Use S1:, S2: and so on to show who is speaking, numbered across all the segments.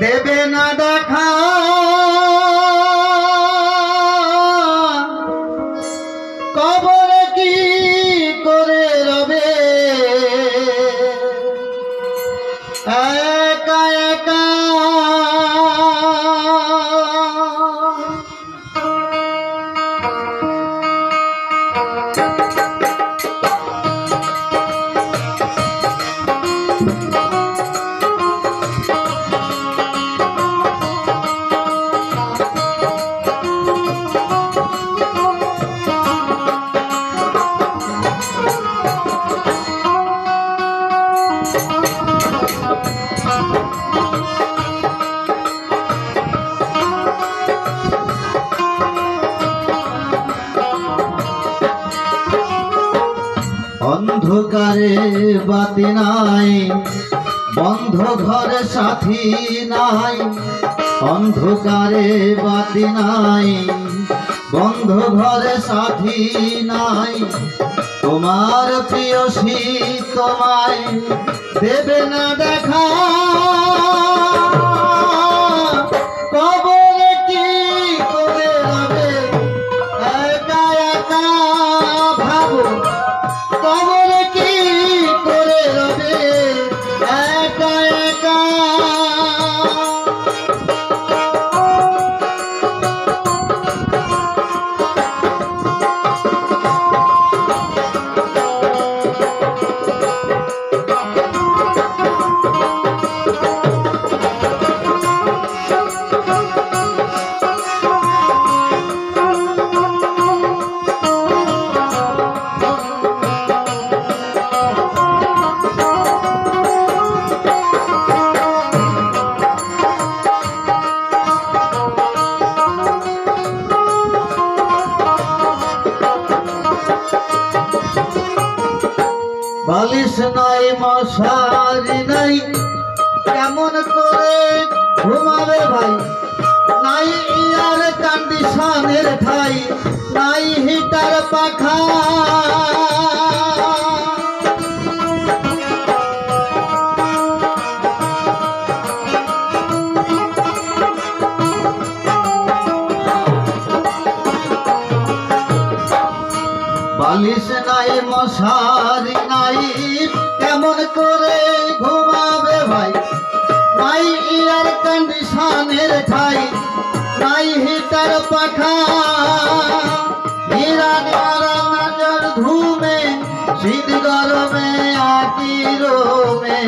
S1: দেবে না দেখা কবরে কি করে রবে একা একা অন্ধকারে বাতি নাই বন্ধ ঘরে সাথী নাই অন্ধকারে বাতি নাই বন্ধ ঘরে সাথী নাই তোমার প্রিয়সী তোমায় দেবে না দেখা কবরে কি করে রবে একা একা ভাবো কবরে কি করে রবে একা একা বালিশ নাই মশারি নাই কেমন করে ঘুমাবে ভাই নাই এয়ার কন্ডিশনের ঠাই নাই হিটার পাখা বালিশ নাই মশারি নাই কেমন করে ঘুমাবে ভাই নাই এয়ার কন্ডিশনের ঠাই নাই হিটার পাখা নজর ধুমে শীত গরমে আকি রোমে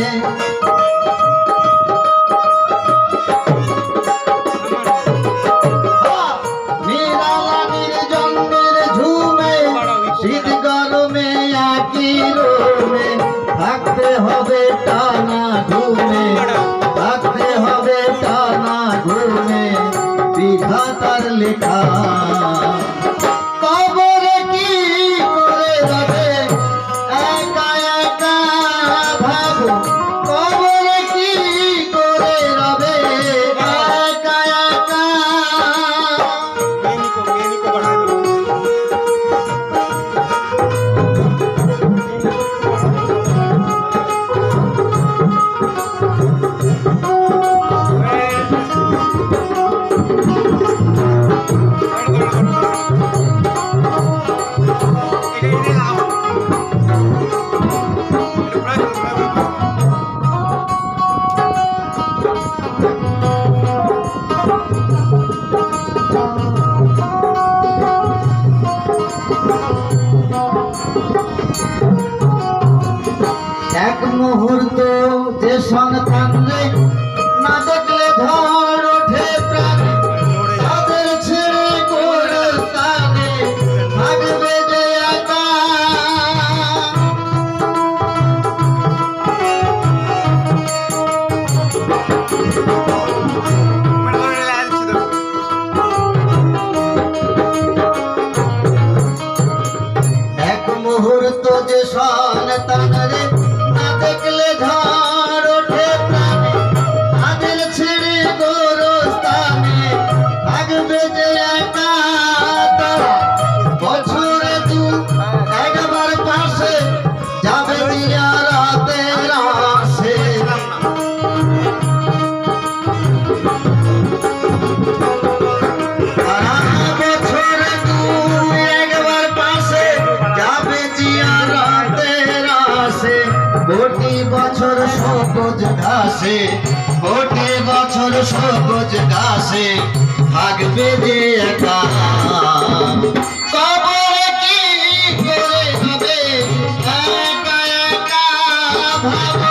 S1: শীত গরমে একই রুমে থাকতে হবে টানা ঘুমে থাকতে হবে টানা ঘুমে বিধাতার লেখা কবরে কি করে রবে একা একা ভাবো কবরে কি করে রবে একা একা এক মুহূর্ত যে সন্তান রে না দেখলে ধর ওঠে প্রাণে তাদের ছেড়ে গোরস্থানে থাকবে যে একা এক মুহূর্ত যে সন্তান রে না দেখলে ধর ওঠে প্রাণে কোটি বছর সবুজ ঘাসে, কোটি বছর সবুজ ঘাসে থাকবে যে একা। কবরে কি করে হবে একা একা ভাবো।